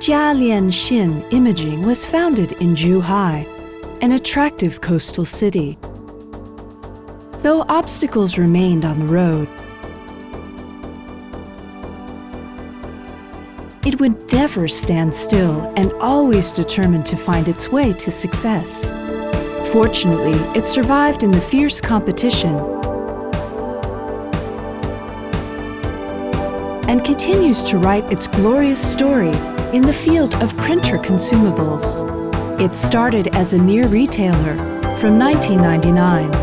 Jialianxin Imaging was founded in Zhuhai, an attractive coastal city. Though obstacles remained on the road, it would never stand still and always determined to find its way to success. Fortunately, it survived in the fierce competition and continues to write its glorious story in the field of printer consumables. It started as a mere retailer from 1999.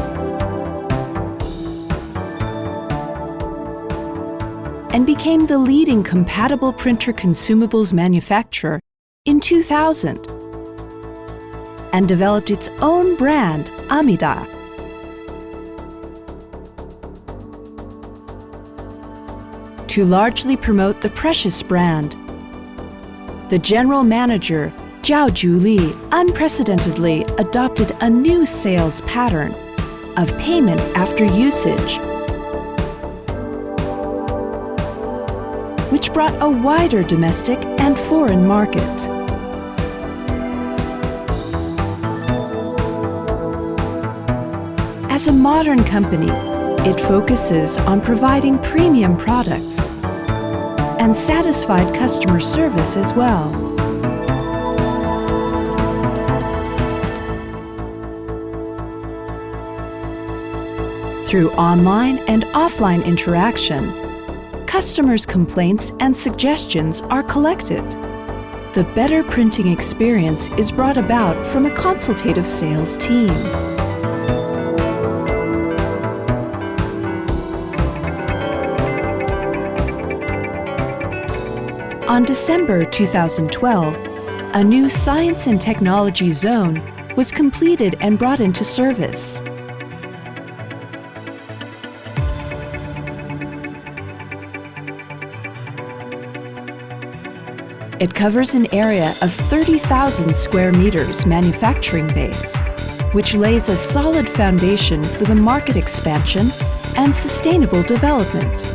And became the leading compatible printer consumables manufacturer in 2000, and developed its own brand, Amida. To largely promote the Precious brand, the general manager, Zhao Juli, unprecedentedly adopted a new sales pattern of payment after usage, which brought a wider domestic and foreign market. As a modern company, it focuses on providing premium products and satisfied customer service as well. Through online and offline interaction, customers' complaints and suggestions are collected. The better printing experience is brought about from a consultative sales team. On December 2012, a new Science and Technology Zone was completed and brought into service. It covers an area of 30,000 square meters manufacturing base, which lays a solid foundation for the market expansion and sustainable development.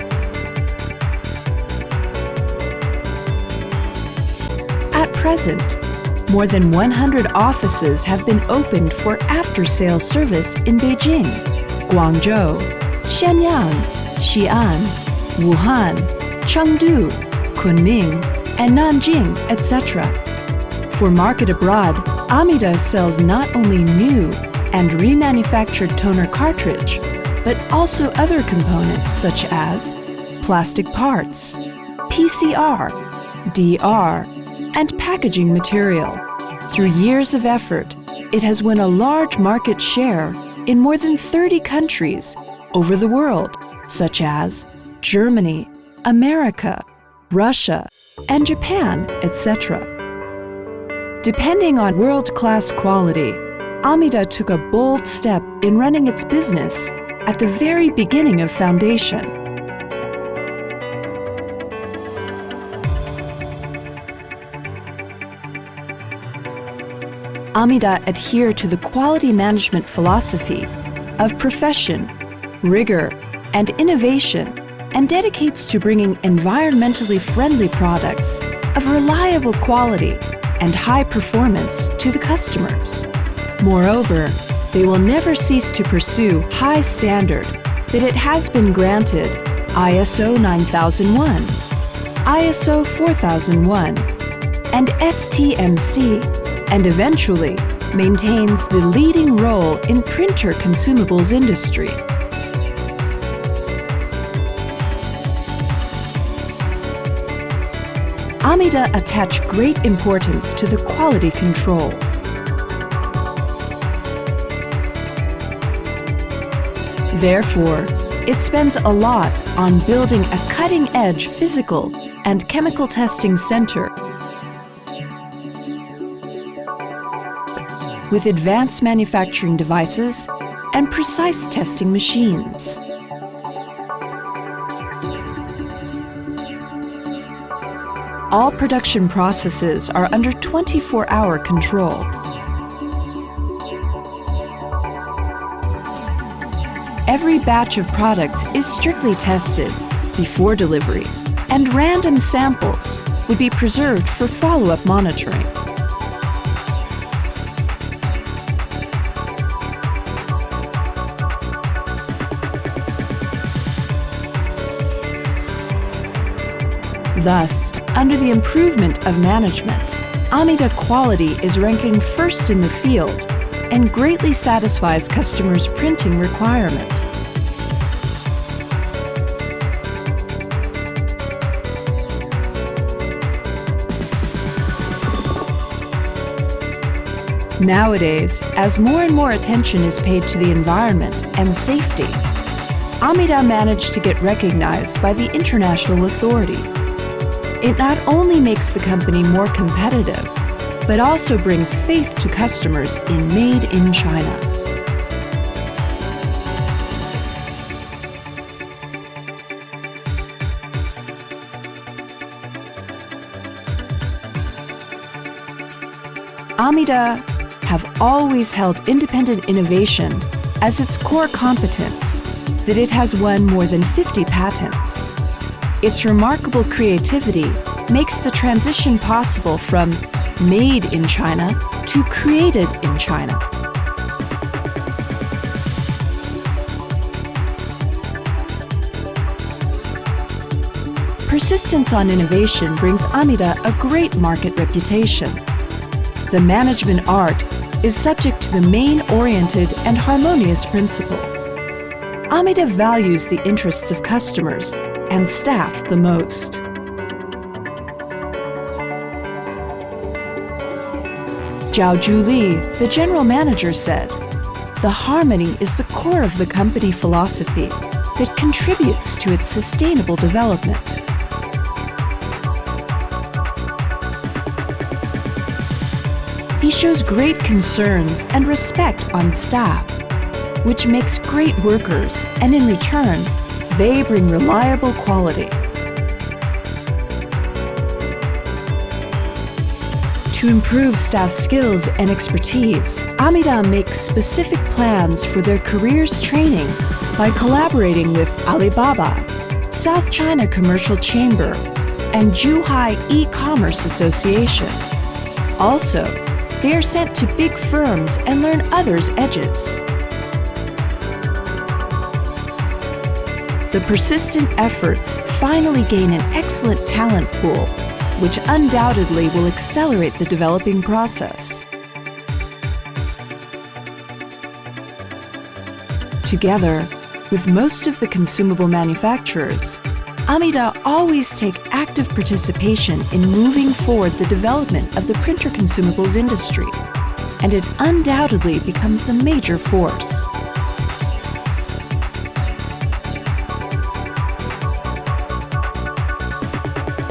At present, more than 100 offices have been opened for after-sales service in Beijing, Guangzhou, Shenyang, Xi'an, Wuhan, Chengdu, Kunming, and Nanjing, etc. For market abroad, Amida sells not only new and remanufactured toner cartridge, but also other components such as plastic parts, PCR, DR, and packaging material. Through years of effort, it has won a large market share in more than 30 countries over the world, such as Germany, America, Russia, and Japan, etc. Depending on world-class quality, Amida took a bold step in running its business at the very beginning of foundation. Amida adhere to the quality management philosophy of profession, rigor, and innovation, and dedicates to bringing environmentally friendly products of reliable quality and high performance to the customers. Moreover, they will never cease to pursue high standard that it has been granted ISO 9001, ISO 4001, and STMC, and eventually maintains the leading role in printer consumables industry. Amida attach great importance to the quality control. Therefore, it spends a lot on building a cutting-edge physical and chemical testing center with advanced manufacturing devices and precise testing machines. All production processes are under 24-hour control. Every batch of products is strictly tested before delivery, and random samples would be preserved for follow-up monitoring. Thus, under the improvement of management, Amida quality is ranking first in the field and greatly satisfies customers' printing requirement. Nowadays, as more and more attention is paid to the environment and safety, Amida managed to get recognized by the international authority. It not only makes the company more competitive, but also brings faith to customers in Made in China. Amida have always held independent innovation as its core competence, that it has won more than 50 patents. Its remarkable creativity makes the transition possible from made in China to created in China. Persistence on innovation brings Amida a great market reputation. The management art is subject to the main-oriented and harmonious principle. Amida values the interests of customers and staff the most. Zhao Zhuli, the general manager, said, "The harmony is the core of the company philosophy that contributes to its sustainable development." He shows great concerns and respect on staff, which makes great workers, and in return, they bring reliable quality. To improve staff skills and expertise, Amida makes specific plans for their careers training by collaborating with Alibaba, South China Commercial Chamber, and Zhuhai E-Commerce Association. Also, they are sent to big firms and learn others' edges. The persistent efforts finally gain an excellent talent pool, which undoubtedly will accelerate the developing process. Together, with most of the consumable manufacturers, Amida always take active participation in moving forward the development of the printer consumables industry, and it undoubtedly becomes the major force.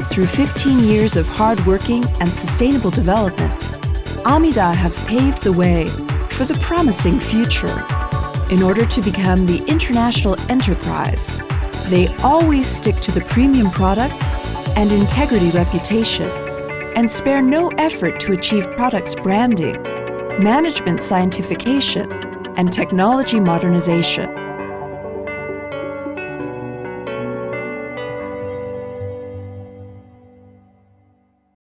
Through 15 years of hard-working and sustainable development, Amida have paved the way for the promising future. In order to become the international enterprise, they always stick to the premium products and integrity reputation, and spare no effort to achieve products branding, management scientification, and technology modernization.